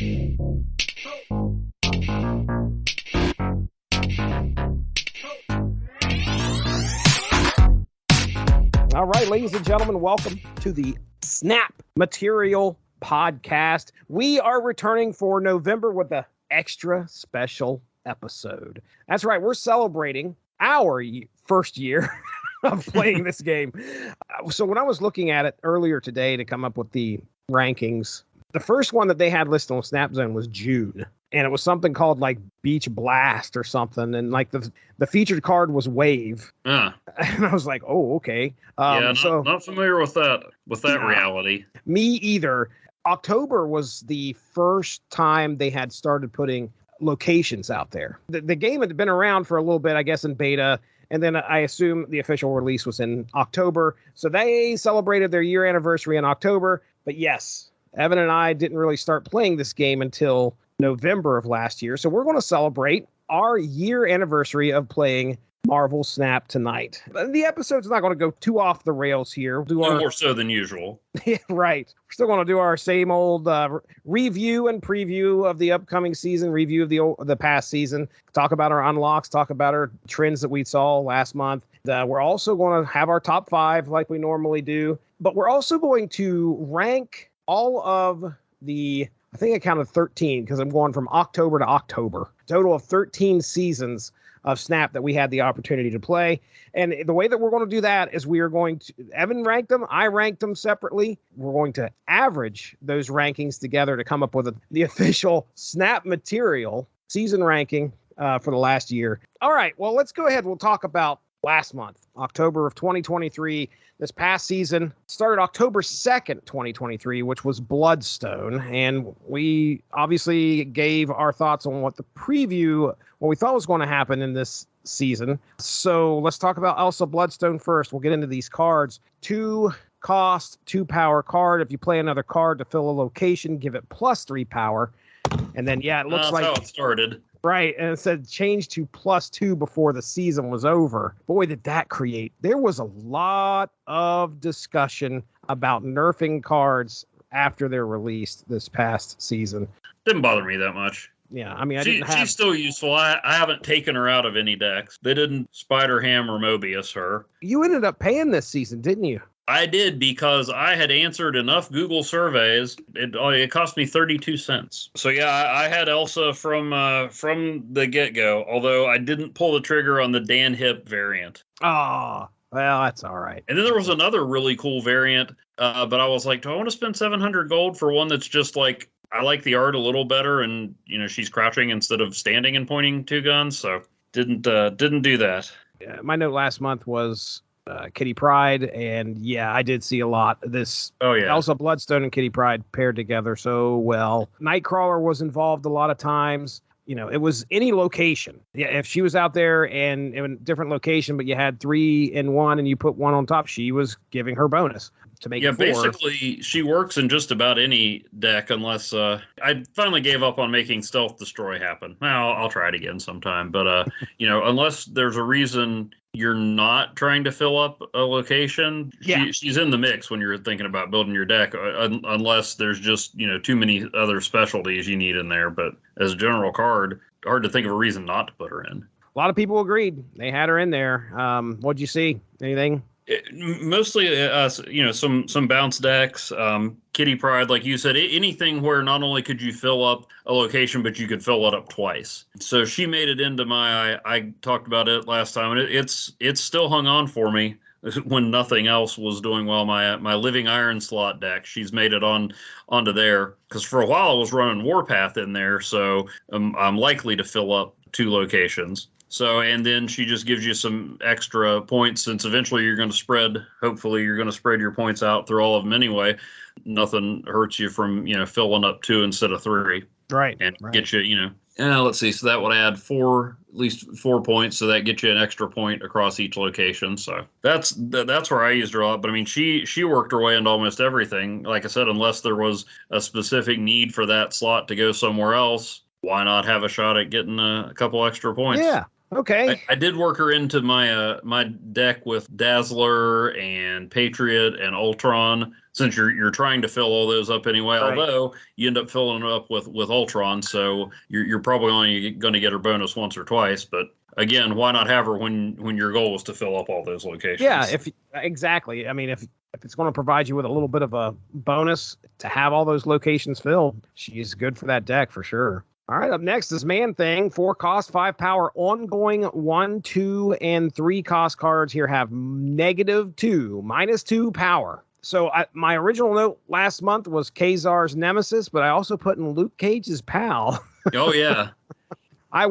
All right, ladies and gentlemen, welcome to the Snap Material Podcast. We are returning for November with an extra special episode. That's right, we're celebrating our first year of playing this game. So when I was looking at it earlier today to come up with the rankings, the first one that they had listed on Snap Zone was June. And it was something called like Beach Blast or something. And like the featured card was Wave. And I was like, oh, okay. Not familiar with that reality. Me either. October was the first time they had started putting locations out there. The game had been around for a little bit, I guess, in beta. And then I assume the official release was in October. So they celebrated their year anniversary in October. But yes, Evan and I didn't really start playing this game until November of last year. So we're going to celebrate our year anniversary of playing Marvel Snap tonight. The episode's not going to go too off the rails here. More so than usual. Yeah, right. We're still going to do our same old review and preview of the upcoming season, review of the past season, talk about our unlocks, talk about our trends that we saw last month. We're also going to have our top 5 like we normally do, but we're also going to rank all of I think I counted 13 because I'm going from October to October. Total of 13 seasons of Snap that we had the opportunity to play. And the way that we're going to do that is we are going to, Evan ranked them, I ranked them separately. We're going to average those rankings together to come up with the official Snap Material season ranking for the last year. All right, well, let's go ahead. We'll talk about last month, October of 2023. This past season started October 2nd, 2023, which was Bloodstone. And we obviously gave our thoughts on what we thought was going to happen in this season. So let's talk about Elsa Bloodstone first. We'll get into these cards. 2 cost, 2 power card. If you play another card to fill a location, give it +3 power. And then, it looks like that's how it started. Right, and it said change to +2 before the season was over. Boy, did that create. There was a lot of discussion about nerfing cards after they're released this past season. Didn't bother me that much. Yeah, I mean, she's still useful. I haven't taken her out of any decks. They didn't Spider-Ham or Mobius her. You ended up paying this season, didn't you? I did because I had answered enough Google surveys. It cost me 32 cents. So yeah, I had Elsa from the get-go, although I didn't pull the trigger on the Dan Hip variant. Oh, well, that's all right. And then there was another really cool variant, but I was like, do I want to spend 700 gold for one that's just like, I like the art a little better, and she's crouching instead of standing and pointing 2 guns, so didn't do that. Yeah, my note last month was Kitty Pryde, and yeah, I did see a lot of this. Oh yeah, Elsa Bloodstone and Kitty Pryde paired together so well. Nightcrawler was involved a lot of times. It was any location. Yeah, if she was out there and in a different location, but you had 3 in 1 and you put 1 on top, she was giving her bonus to make it 4. Basically, she works in just about any deck unless I finally gave up on making Stealth Destroy happen. Now, I'll try it again sometime, but unless there's a reason you're not trying to fill up a location, she's in the mix when you're thinking about building your deck, unless there's just too many other specialties you need in there. But as a general card, hard to think of a reason not to put her in. A lot of people agreed. They had her in there. What'd you see? Anything? Mostly, some bounce decks, Kitty Pryde, like you said, anything where not only could you fill up a location, but you could fill it up twice. So she made it into I talked about it last time, and it's still hung on for me when nothing else was doing well. My Living Iron slot deck, she's made it onto there, because for a while I was running Warpath in there, so I'm likely to fill up 2 locations. So, and then she just gives you some extra points, since eventually hopefully you're going to spread your points out through all of them anyway. Nothing hurts you from, filling up 2 instead of 3. Right. And get you, let's see. So that would add at least 4 points. So that gets you an extra point across each location. So that's where I used her a lot. But I mean, she worked her way into almost everything. Like I said, unless there was a specific need for that slot to go somewhere else, why not have a shot at getting a couple extra points? Yeah. Okay. I did work her into my my deck with Dazzler and Patriot and Ultron. since you're trying to fill all those up anyway. Right. Although you end up filling it up with Ultron, so you're probably only going to get her bonus once or twice. But again, why not have her when your goal is to fill up all those locations? Yeah, exactly. I mean, if it's going to provide you with a little bit of a bonus to have all those locations filled, she's good for that deck for sure. All right, up next is Man Thing. 4 cost, 5 power, ongoing 1, 2, and 3 cost cards here have -2, -2 power. So my original note last month was Kazar's Nemesis, but I also put in Luke Cage's pal. Oh, yeah. I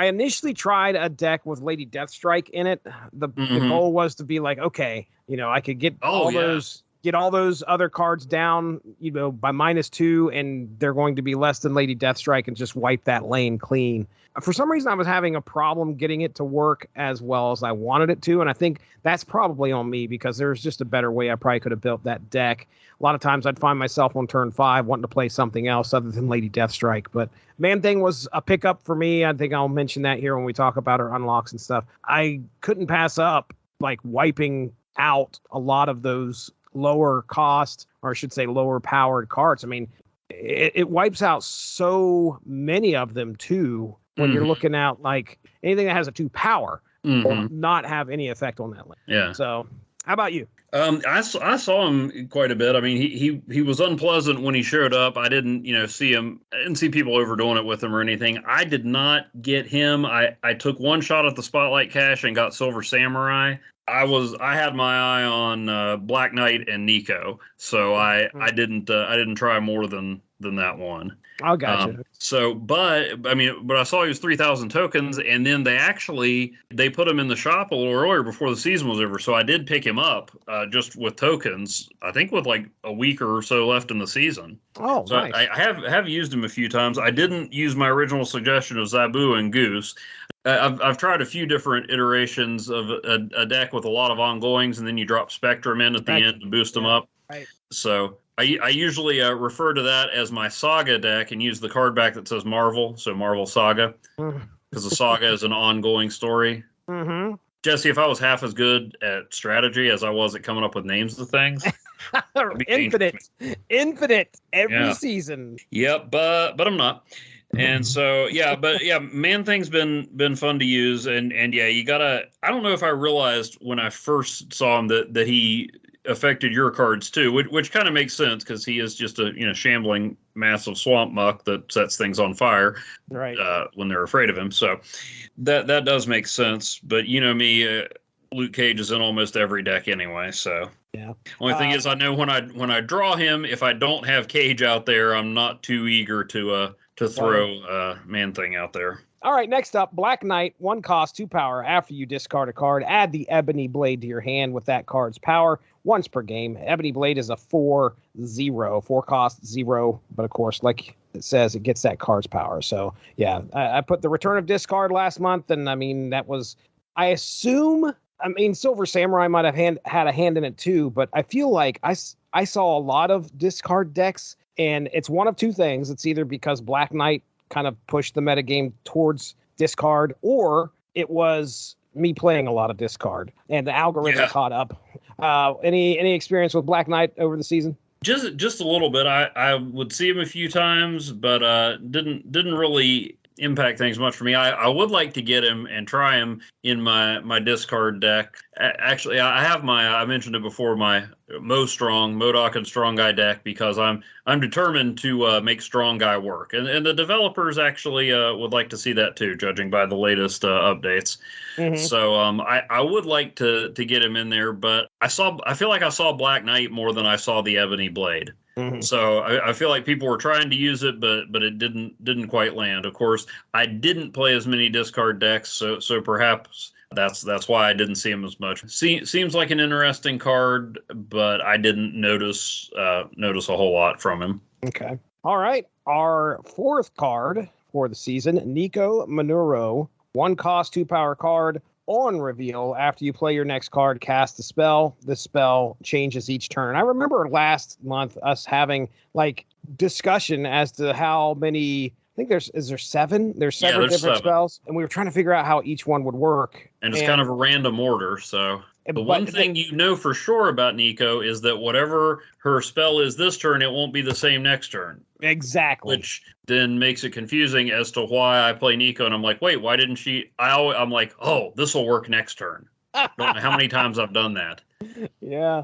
initially tried a deck with Lady Deathstrike in it. The goal was to be like, okay, I could get all those other cards down, by -2, and they're going to be less than Lady Deathstrike and just wipe that lane clean. For some reason, I was having a problem getting it to work as well as I wanted it to, and I think that's probably on me because there's just a better way I probably could have built that deck. A lot of times I'd find myself on turn 5 wanting to play something else other than Lady Deathstrike, but Man Thing was a pickup for me. I think I'll mention that here when we talk about our unlocks and stuff. I couldn't pass up like wiping out a lot of those lower cost, or I should say lower powered cards. I mean, it wipes out so many of them too when you're looking at like anything that has a 2 power will not have any effect on that lane. Yeah. So how about you? I saw him quite a bit. I mean, he was unpleasant when he showed up. I didn't, see him. I didn't see people overdoing it with him or anything. I did not get him. I took one shot at the Spotlight Cache and got Silver Samurai. I had my eye on Black Knight and Nico, so I didn't try more than that one. I gotcha. But I saw he was 3,000 tokens, and then they put him in the shop a little earlier before the season was over. So I did pick him up just with tokens. I think with like a week or so left in the season. Oh, so nice. I have used him a few times. I didn't use my original suggestion of Zabu and Goose. I've tried a few different iterations of a deck with a lot of ongoings, and then you drop Spectrum in at the end to boost them up. Right. So I usually refer to that as my Saga deck and use the card back that says Marvel, so Marvel Saga, because the Saga is an ongoing story. Mm-hmm. Jesse, if I was half as good at strategy as I was at coming up with names of things, infinite every season. Yep, but I'm not. And so, Man Thing's been fun to use. And you gotta, I don't know if I realized when I first saw him that he affected your cards too, which kind of makes sense because he is just a, shambling massive swamp muck that sets things on fire right when they're afraid of him. So that does make sense. But me, Luke Cage is in almost every deck anyway. So yeah. Only thing is I know when I draw him, if I don't have Cage out there, I'm not too eager to throw Man Thing out there. All right, next up, Black Knight, 1 cost, 2 power. After you discard a card, add the Ebony Blade to your hand with that card's power once per game. Ebony Blade is a 4/0, 4 cost, 0, but of course, like it says, it gets that card's power. So yeah, I put the Return of Discard last month, and I mean that was, I assume, Silver Samurai might have had a hand in it too, but I feel like I saw a lot of discard decks. And it's one of two things. It's either because Black Knight kind of pushed the metagame towards discard, or it was me playing a lot of discard and the algorithm caught up. Any experience with Black Knight over the season? Just a little bit. I would see him a few times, but didn't really impact things much for me. I would like to get him and try him in my discard deck. Actually, I have I mentioned it before, my MODOK and Strong Guy deck, because I'm determined to make Strong Guy work. And the developers actually would like to see that too, judging by the latest updates. Mm-hmm. So I would like to get him in there, but I feel like I saw Black Knight more than I saw the Ebony Blade. Mm-hmm. So I feel like people were trying to use it, but it didn't quite land. Of course, I didn't play as many discard decks, so perhaps that's why I didn't see him as much. Seems like an interesting card, but I didn't notice a whole lot from him. Okay. All right. Our 4th card for the season, Nico Manuro, 1 cost, 2 power card. On reveal, after you play your next card, cast a spell. The spell changes each turn. I remember last month us having like discussion as to how many. I think is there 7? There's 7 different spells, and we were trying to figure out how each one would work. And it's kind of a random order, so The one thing you know for sure about Nico is that whatever her spell is this turn, it won't be the same next turn. Exactly. Which then makes it confusing as to why I play Nico, and I'm like, wait, why didn't she? I'm like, oh, this will work next turn. Don't know how many times I've done that. Yeah.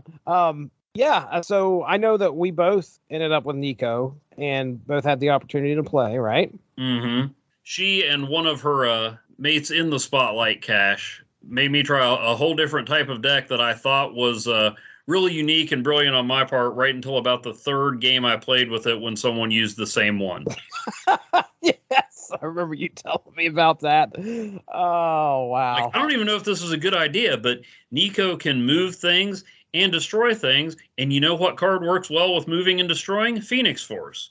Yeah. So I know that we both ended up with Nico and both had the opportunity to play, right? Mm-hmm. She and one of her mates in the Spotlight cache made me try a whole different type of deck that I thought was really unique and brilliant on my part right until about the third game I played with it when someone used the same one. Yes, I remember you telling me about that. Oh, wow. Like, I don't even know if this is a good idea, but Nico can move things and destroy things. And you know what card works well with moving and destroying? Phoenix Force.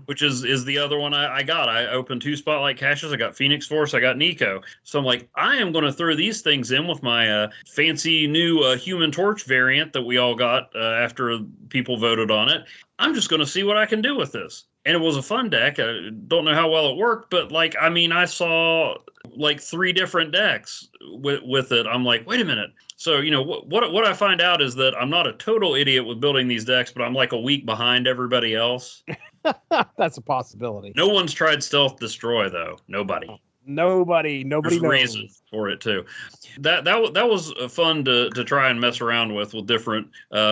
Which is the other one I got. I opened 2 Spotlight caches. I got Phoenix Force. I got Nico. So I'm like, I am going to throw these things in with my fancy new Human Torch variant that we all got after people voted on it. I'm just going to see what I can do with this. And it was a fun deck. I don't know how well it worked, but like, I mean, I saw like 3 different decks with it. I'm like, wait a minute. So, you know, what I find out is that I'm not a total idiot with building these decks, but I'm like a week behind everybody else. That's a possibility. No one's tried Stealth Destroy, though. Nobody. Nobody There's knows. Reason for it too. That was fun to try and mess around with different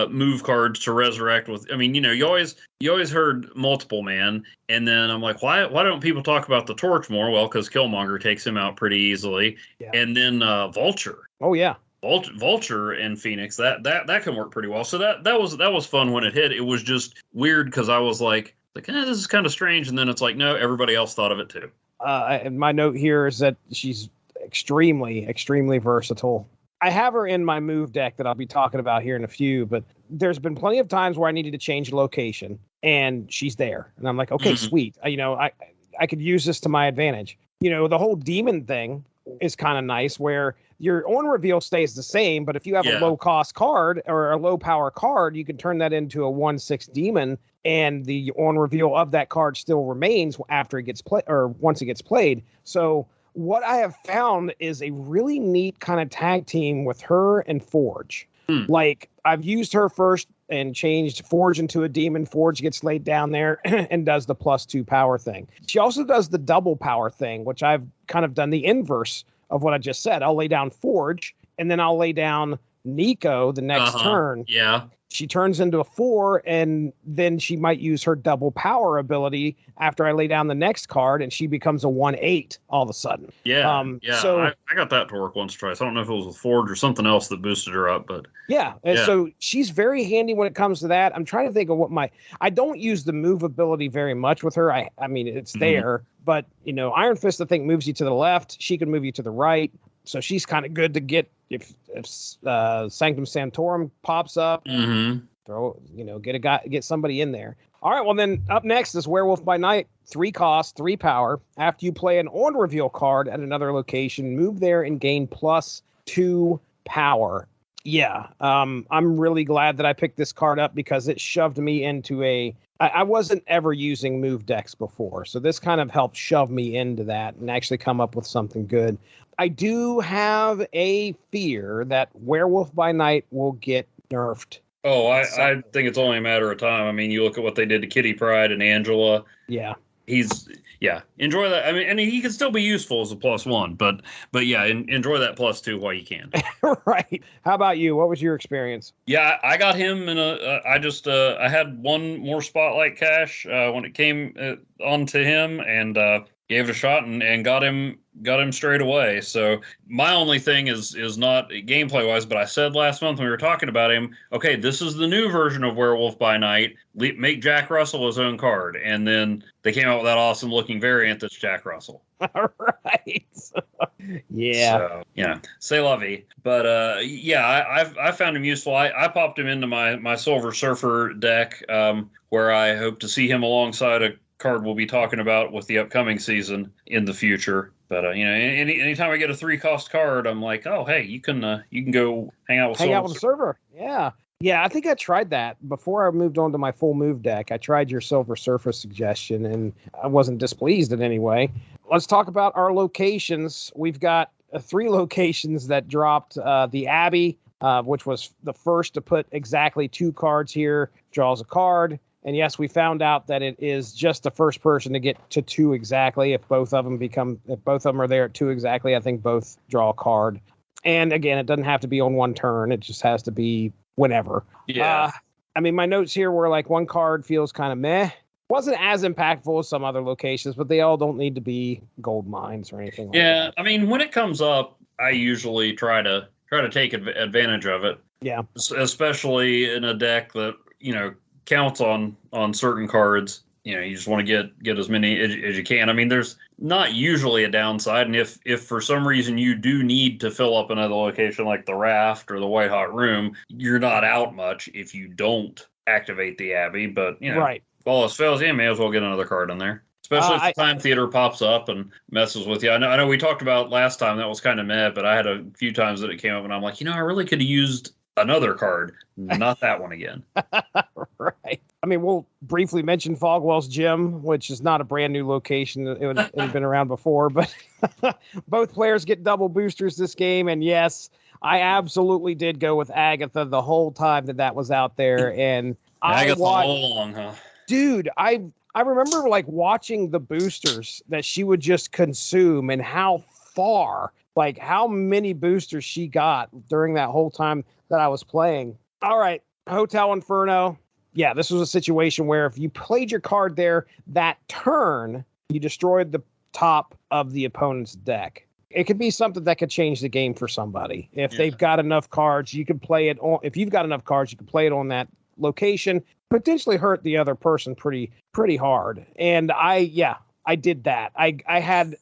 move cards to resurrect with. I mean, you know, you always heard Multiple Man, and then I'm like, why don't people talk about the Torch more? Well, because Killmonger takes him out pretty easily, and then Vulture. Oh yeah. Vulture and Phoenix, that can work pretty well. So that was fun when it hit. It was just weird because I was like, this is kind of strange, and then it's like, no, everybody else thought of it too. And my note here is that she's extremely, extremely versatile. I have her in my move deck that I'll be talking about here in a few, but there's been plenty of times where I needed to change location, and she's there, and I'm like, okay, sweet. I could use this to my advantage. You know, the whole demon thing is kind of nice where your on reveal stays the same, but if you have a low cost card or a low power card, you can turn that into a 1/6 demon, and the on reveal of that card still remains after it gets played or once it gets played. So what I have found is a really neat kind of tag team with her and Forge. Like, I've used her first and changed Forge into a demon. Forge gets laid down there and does the +2 power thing. She also does the double power thing, which I've kind of done the inverse of what I just said. I'll lay down Forge, and then I'll lay down Nico the next turn. Yeah. She turns into a 4, and then she might use her double power ability after I lay down the next card, and she becomes a 1/8 all of a sudden. Yeah. So I got that to work once or twice. I don't know if it was with Forge or something else that boosted her up, but so she's very handy when it comes to that. I'm trying to think of what I don't use the move ability very much with her. I mean, it's there, but you know, Iron Fist, I think, moves you to the left. She can move you to the right. So she's kind of good to get if Sanctum Sanctorum pops up. Get somebody in there. All right, well then up next is Werewolf by Night. 3 cost, 3 power. After you play an on reveal card at another location, move there and gain +2 power. Yeah, I'm really glad that I picked this card up because it shoved me into I wasn't ever using move decks before, so this kind of helped shove me into that and actually come up with something good. I do have a fear that Werewolf by Night will get nerfed. Oh, I think it's only a matter of time. I mean, you look at what they did to Kitty Pryde and Angela. Yeah. Enjoy that. I mean, and he can still be useful as a +1, but yeah, enjoy that +2 while you can. Right. How about you? What was your experience? Yeah, I got him in I had one more Spotlight cache when it came onto him, and gave it a shot and got him straight away. So my only thing is not gameplay wise, but I said last month when we were talking about him, okay, this is the new version of Werewolf by Night. Make Jack Russell his own card, and then they came out with that awesome looking variant that's Jack Russell. All right. Yeah. So, c'est la vie. But I found him useful. I popped him into my Silver Surfer deck, where I hope to see him alongside a card we'll be talking about with the upcoming season in the future. But anytime I get a 3 cost card, I'm like, oh hey, you can go hang out with the server. Yeah, I think I tried that before I moved on to my full move deck. I tried your Silver Surfer suggestion, and I wasn't displeased in any way. Let's talk about our locations. We've got 3 locations that dropped the Abbey, which was the first to put exactly 2 cards here, draws a card. And yes, we found out that it is just the first person to get to 2 exactly. If both of them are there at 2 exactly, I think both draw a card. And again, it doesn't have to be on one turn. It just has to be whenever. Yeah. I mean, my notes here were like one card feels kind of meh. Wasn't as impactful as some other locations, but they all don't need to be gold mines or anything like that. Yeah, I mean, when it comes up, I usually try to take advantage of it. Yeah. Especially in a deck that, counts on certain cards. You just want to get as many as you can. I mean, there's not usually a downside, and if for some reason you do need to fill up another location like the raft or the white hot room, you're not out much if you don't activate the Abbey. But right. Well, as fails, you may as well get another card in there. Especially if the time theater pops up and messes with you. I know we talked about last time that was kind of meh, but I had a few times that it came up and I'm like, I really could have used another card, not that one again. Right. I mean, we'll briefly mention Fogwell's Gym, which is not a brand new location. It had been around before, but both players get double boosters this game. And yes, I absolutely did go with Agatha the whole time that was out there. And Agatha all along, huh? Dude, I remember like watching the boosters that she would just consume and how many boosters she got during that whole time that I was playing. All right, Hotel Inferno. Yeah, this was a situation where if you played your card there that turn, you destroyed the top of the opponent's deck. It could be something that could change the game for somebody. If they've got enough cards, you can play it on. If you've got enough cards, you can play it on that location, potentially hurt the other person pretty hard. And I did that. I had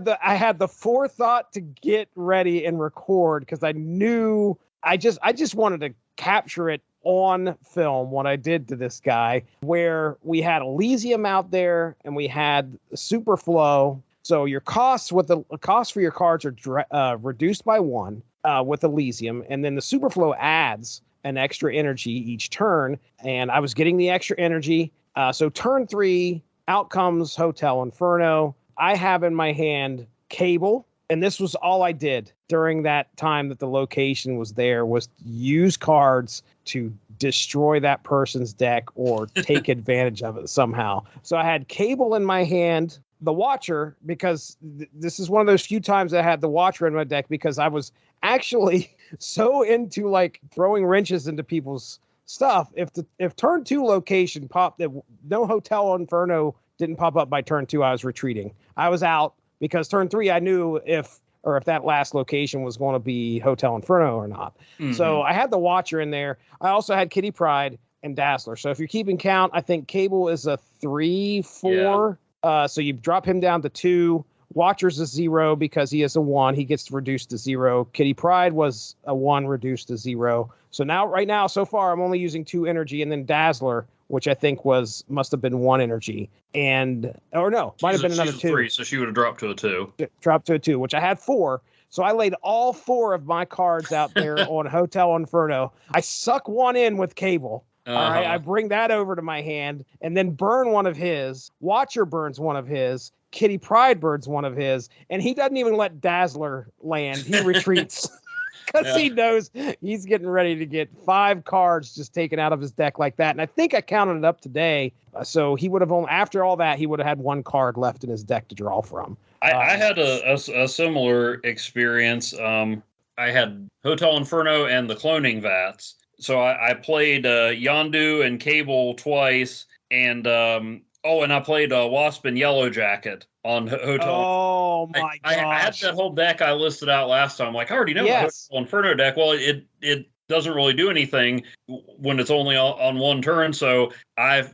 the forethought to get ready and record because I knew I just wanted to capture it on film what I did to this guy, where we had Elysium out there and we had Superflow. So your costs for your cards are reduced by 1 with Elysium, and then the Superflow adds an extra energy each turn, and I was getting the extra energy. So turn 3, out comes Hotel Inferno. I have in my hand Cable, and this was all I did during that time that the location was there, was use cards to destroy that person's deck or take advantage of it somehow. So I had Cable in my hand, the Watcher, because this is one of those few times I had the Watcher in my deck because I was actually so into like throwing wrenches into people's stuff. If turn 2 location popped, no Hotel Inferno didn't pop up by turn 2, I was retreating. I was out because turn 3 I knew if that last location was going to be Hotel Inferno or not. Mm-hmm. So I had the Watcher in there. I also had Kitty Pryde and Dazzler. So if you're keeping count, I think Cable is a 3/4. Yeah. So you drop him down to 2. Watcher's a 0 because he is a 1. He gets reduced to 0. Kitty Pryde was a 1 reduced to 0. So right now, so far, I'm only using 2 energy, and then Dazzler, which I think must have been 1 energy. Might have been another 2. 3, so she would have dropped to a 2. Dropped to a 2, which I had 4. So I laid all 4 of my cards out there on Hotel Inferno. I suck 1 in with Cable. Uh-huh. All right, I bring that over to my hand and then burn one of his. Watcher burns one of his. Kitty Pryde burns one of his. And he doesn't even let Dazzler land. He retreats because he knows he's getting ready to get 5 cards just taken out of his deck like that. And I think I counted it up today. So he would have after all that, he would have had 1 card left in his deck to draw from. I had a similar experience. I had Hotel Inferno and the cloning vats. So I played Yondu and Cable twice, and I played Wasp and Yellow Jacket on Hotel. Oh my gosh! I had that whole deck I listed out last time. Like I already know the Hotel Inferno deck. Well, it doesn't really do anything when it's only on 1 turn. So I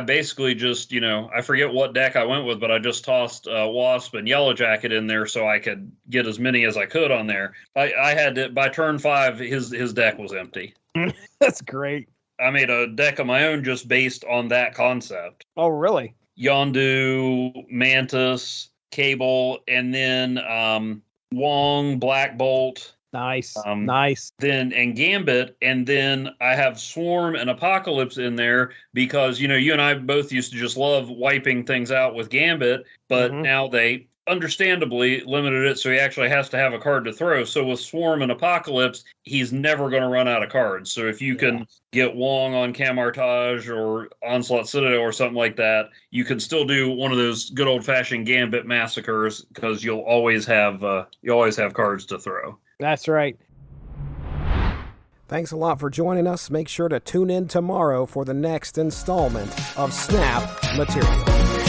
basically just I forget what deck I went with, but I just tossed Wasp and Yellow Jacket in there so I could get as many as I could on there. I had it by turn 5. His deck was empty. That's great. I made a deck of my own just based on that concept. Oh, really? Yondu, Mantis, Cable, and then Wong, Black Bolt. Nice. Nice. And Gambit, and then I have Swarm and Apocalypse in there because, you and I both used to just love wiping things out with Gambit, but now they understandably limited it so he actually has to have a card to throw. So with Swarm and Apocalypse, he's never going to run out of cards. So if you can get Wong on Camartage or Onslaught Citadel or something like that, you can still do one of those good old-fashioned Gambit massacres because you'll always have cards to throw. That's right. Thanks a lot for joining us. Make sure to tune in tomorrow for the next installment of Snap Material.